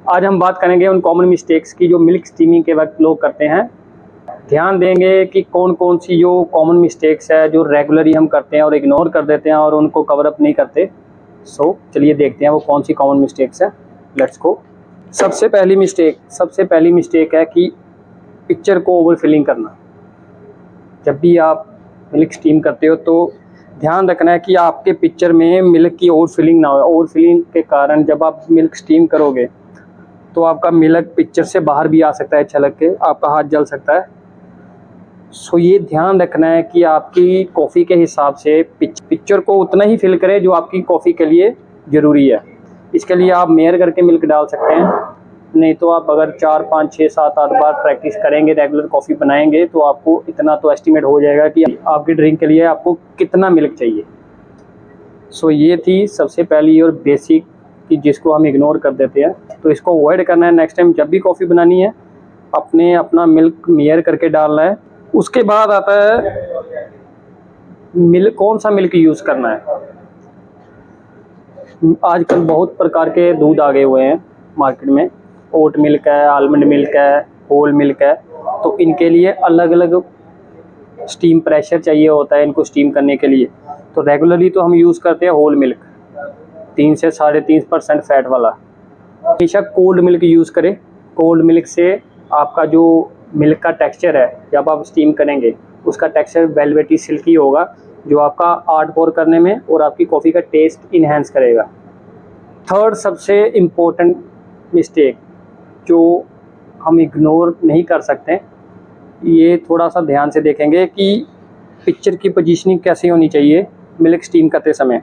आज हम बात करेंगे उन कॉमन मिस्टेक्स की जो मिल्क स्टीमिंग के वक्त लोग करते हैं। ध्यान देंगे कि कौन कौन सी जो कॉमन मिस्टेक्स है जो रेगुलरली हम करते हैं और इग्नोर कर देते हैं और उनको कवर अप नहीं करते। चलिए देखते हैं वो कौन सी कॉमन मिस्टेक्स है। Let's go. सबसे पहली मिस्टेक है कि पिक्चर को ओवर फिलिंग करना। जब भी आप मिल्क स्टीम करते हो तो ध्यान रखना है कि आपके पिक्चर में मिल्क की ओवर फिलिंग ना हो। ओवर फिलिंग के कारण जब आप मिल्क स्टीम करोगे तो आपका मिल्क पिक्चर से बाहर भी आ सकता है, छलक के आपका हाथ जल सकता है। ये ध्यान रखना है कि आपकी कॉफ़ी के हिसाब से पिक्चर को उतना ही फिल करें जो आपकी कॉफ़ी के लिए ज़रूरी है। इसके लिए आप मेयर करके मिल्क डाल सकते हैं, नहीं तो आप अगर 4, 5, 6, 7, 8 बार प्रैक्टिस करेंगे, रेगुलर कॉफ़ी बनाएंगे तो आपको इतना तो एस्टिमेट हो जाएगा कि आपकी ड्रिंक के लिए आपको कितना मिल्क चाहिए। ये थी सबसे पहली और बेसिक कि जिसको हम इग्नोर कर देते हैं, तो इसको अवॉइड करना है। नेक्स्ट टाइम जब भी कॉफ़ी बनानी है अपना मिल्क मेयर करके डालना है। उसके बाद आता है मिल्क, कौन सा मिल्क यूज़ करना है। आजकल बहुत प्रकार के दूध आ गए हुए हैं मार्केट में। ओट मिल्क है, आलमंड मिल्क है, होल मिल्क है। तो इनके लिए अलग अलग स्टीम प्रेशर चाहिए होता है इनको स्टीम करने के लिए। तो रेगुलरली तो हम यूज़ करते हैं होल मिल्क, 3 से 3.5% फैट वाला। हमेशा कोल्ड मिल्क यूज़ करें। कोल्ड मिल्क से आपका जो मिल्क का टेक्सचर है जब आप स्टीम करेंगे उसका टेक्सचर वेलवेटी सिल्की होगा, जो आपका आर्ट पोर करने में और आपकी कॉफ़ी का टेस्ट इन्हेंस करेगा। थर्ड सबसे इम्पोर्टेंट मिस्टेक जो हम इग्नोर नहीं कर सकते, ये थोड़ा सा ध्यान से देखेंगे कि पिक्चर की पोजीशनिंग कैसी होनी चाहिए मिल्क स्टीम करते समय।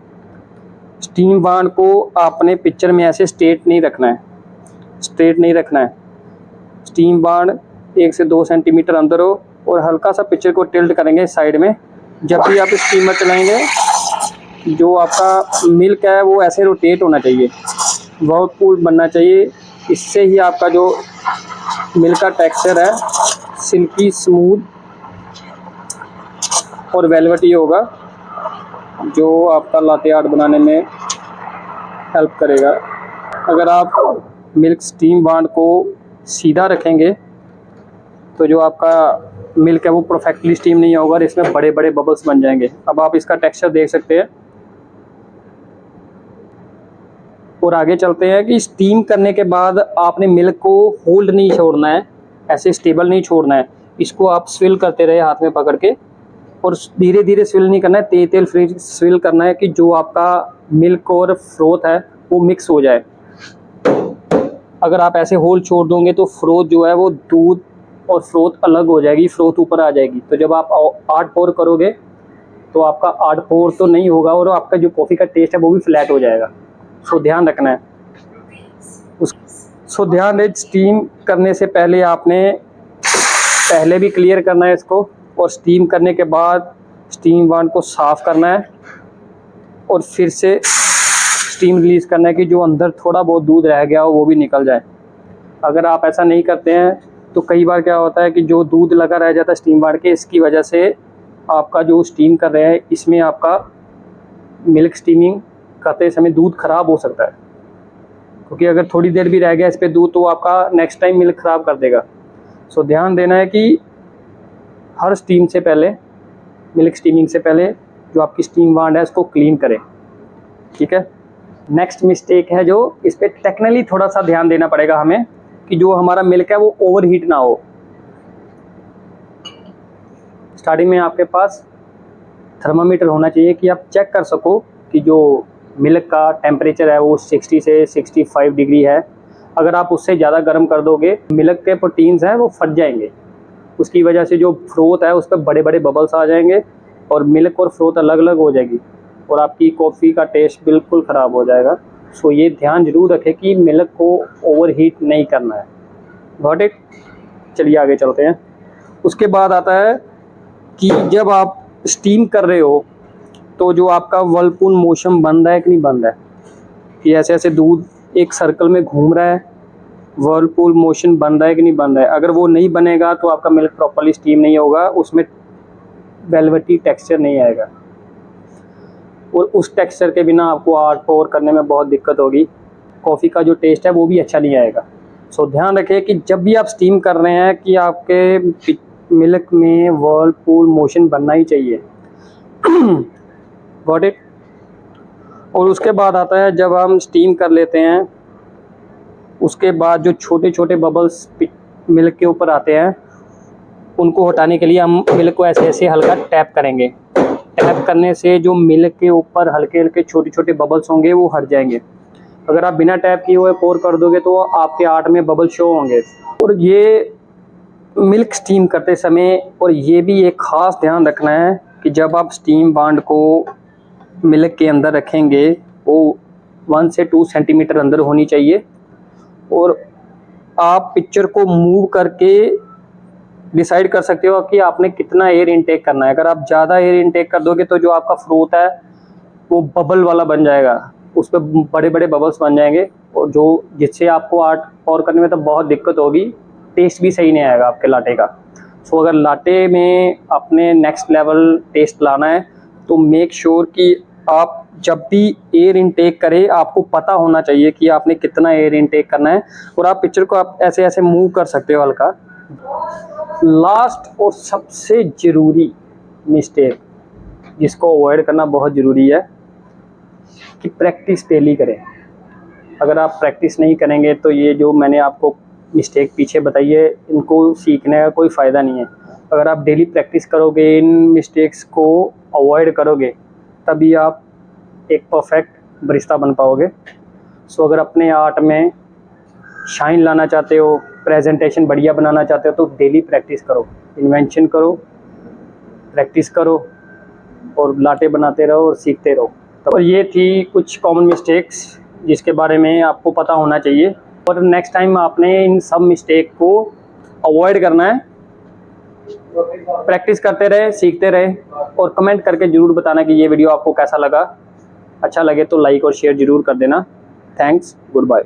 स्टीम बांड को आपने पिक्चर में ऐसे स्ट्रेट नहीं रखना है। स्टीम बांड 1 से 2 सेंटीमीटर अंदर हो और हल्का सा पिक्चर को टिल्ट करेंगे साइड में। जब भी आप स्टीमर चलाएंगे जो आपका मिल्क है वो ऐसे रोटेट होना चाहिए, वर्लपूल बनना चाहिए। इससे ही आपका जो मिल्क का टेक्सचर है सिल्की, स्मूथ और वेलवेटी होगा, जो आपका लाटे आर्ट बनाने में हेल्प करेगा। अगर आप मिल्क स्टीम बांड को सीधा रखेंगे तो जो आपका मिल्क है वो परफेक्टली स्टीम नहीं होगा और इसमें बड़े बड़े बबल्स बन जाएंगे। अब आप इसका टेक्सचर देख सकते हैं। और आगे चलते हैं कि स्टीम करने के बाद आपने मिल्क को होल्ड नहीं छोड़ना है, ऐसे स्टेबल नहीं छोड़ना है। इसको आप स्विल करते रहे हाथ में पकड़ के, और धीरे धीरे स्विल नहीं करना है, तेल फ्री स्विल करना है कि जो आपका मिल्क और फ्रोथ है वो मिक्स हो जाए। अगर आप ऐसे होल्ड छोड़ दोगे तो फ्रोथ जो है वो दूध और फ्रोथ अलग हो जाएगी, फ्रोथ ऊपर आ जाएगी। तो जब आप आर्ट पोर करोगे तो आपका आर्ट पोर तो नहीं होगा और आपका जो कॉफ़ी का टेस्ट है वो भी फ्लैट हो जाएगा। ध्यान रखना है। ध्यान रहे, स्टीम करने से पहले आपने पहले भी क्लियर करना है इसको, और स्टीम करने के बाद स्टीम बांड को साफ़ करना है और फिर से स्टीम रिलीज़ करना है कि जो अंदर थोड़ा बहुत दूध रह गया हो वो भी निकल जाए। अगर आप ऐसा नहीं करते हैं तो कई बार क्या होता है कि जो दूध लगा रह जाता है स्टीम बांड के, इसकी वजह से आपका जो स्टीम कर रहे हैं इसमें आपका मिल्क स्टीमिंग करते समय दूध ख़राब हो सकता है, क्योंकि अगर थोड़ी देर भी रह गया इस पर दूध तो आपका नेक्स्ट टाइम मिल्क ख़राब कर देगा। ध्यान देना है कि हर स्टीम से पहले, मिल्क स्टीमिंग से पहले जो आपकी स्टीम बांड है उसको क्लीन करें। ठीक है। नेक्स्ट मिस्टेक है जो इस पर टेक्निकली थोड़ा सा ध्यान देना पड़ेगा हमें, कि जो हमारा मिल्क है वो ओवर हीट ना हो। स्टार्टिंग में आपके पास थर्मामीटर होना चाहिए कि आप चेक कर सको कि जो मिल्क का टेम्परेचर है वो 60 से 65 डिग्री है। अगर आप उससे ज़्यादा गर्म कर दोगे मिल्क के प्रोटीन्स हैं वो फट जाएंगे, उसकी वजह से जो फ्रोथ है उस पर बड़े बड़े बबल्स आ जाएंगे और मिल्क और फ्रोथ अलग अलग हो जाएगी और आपकी कॉफ़ी का टेस्ट बिल्कुल ख़राब हो जाएगा। ये ध्यान जरूर रखें कि मिल्क को ओवर हीट नहीं करना है। Got it. चलिए आगे चलते हैं। उसके बाद आता है कि जब आप स्टीम कर रहे हो तो जो आपका वर्लपूल मोशन बन रहा है कि नहीं बन रहा है, कि ऐसे ऐसे दूध एक सर्कल में घूम रहा है, वर्लपूल मोशन बन रहा है कि नहीं बन रहा है। अगर वो नहीं बनेगा तो आपका मिल्क प्रॉपर्ली स्टीम नहीं होगा, उसमें वेलवेटी टेक्सचर नहीं आएगा और उस टेक्सचर के बिना आपको आर्ट पोर करने में बहुत दिक्कत होगी। कॉफ़ी का जो टेस्ट है वो भी अच्छा नहीं आएगा। सो ध्यान रखें कि जब भी आप स्टीम कर रहे हैं कि आपके मिल्क में व्हर्लपूल मोशन बनना ही चाहिए। Got it. और उसके बाद आता है जब हम स्टीम कर लेते हैं, उसके बाद जो छोटे छोटे बबल्स मिल्क के ऊपर आते हैं उनको हटाने के लिए हम मिल्क को ऐसे ऐसे हल्का टैप करेंगे। टैप करने से जो मिल्क के ऊपर हल्के हल्के छोटे छोटे बबल्स होंगे वो हट जाएंगे। अगर आप बिना टैप किए हुए पोर कर दोगे तो आपके आर्ट में बबल शो होंगे। और ये मिल्क स्टीम करते समय, और ये भी एक ख़ास ध्यान रखना है कि जब आप स्टीम बांड को मिल्क के अंदर रखेंगे वो 1 से 2 सेंटीमीटर अंदर होनी चाहिए। और आप पिक्चर को मूव करके डिसाइड कर सकते हो कि आपने कितना एयर इनटेक करना है। अगर आप ज़्यादा एयर इनटेक कर दोगे तो जो आपका फ्रूट है वो बबल वाला बन जाएगा, उस पर बड़े बड़े बबल्स बन जाएंगे, और जो जिससे आपको आर्ट और करने में तो बहुत दिक्कत होगी, टेस्ट भी सही नहीं आएगा आपके लाटे का। सो अगर लाटे में अपने नेक्स्ट लेवल टेस्ट लाना है तो मेक श्योर कि आप जब भी एयर इनटेक करें आपको पता होना चाहिए कि आपने कितना एयर इनटेक करना है। और आप पिक्चर को आप ऐसे ऐसे मूव कर सकते हो हल्का। लास्ट और सबसे ज़रूरी मिस्टेक जिसको अवॉइड करना बहुत ज़रूरी है कि प्रैक्टिस डेली करें। अगर आप प्रैक्टिस नहीं करेंगे तो ये जो मैंने आपको मिस्टेक पीछे बताई है इनको सीखने का कोई फ़ायदा नहीं है। अगर आप डेली प्रैक्टिस करोगे, इन मिस्टेक्स को अवॉइड करोगे, तभी आप एक परफेक्ट बरिस्ता बन पाओगे। सो अगर अपने आर्ट में शाइन लाना चाहते हो, प्रेजेंटेशन बढ़िया बनाना चाहते हो तो डेली प्रैक्टिस करो, इन्वेंशन करो, प्रैक्टिस करो और लाटे बनाते रहो और सीखते रहो। तो ये थी कुछ कॉमन मिस्टेक्स जिसके बारे में आपको पता होना चाहिए, और नेक्स्ट टाइम आपने इन सब मिस्टेक को अवॉइड करना है। प्रैक्टिस करते रहे, सीखते रहे, और कमेंट करके ज़रूर बताना कि ये वीडियो आपको कैसा लगा। अच्छा लगे तो लाइक और शेयर ज़रूर कर देना। Thanks, good bye.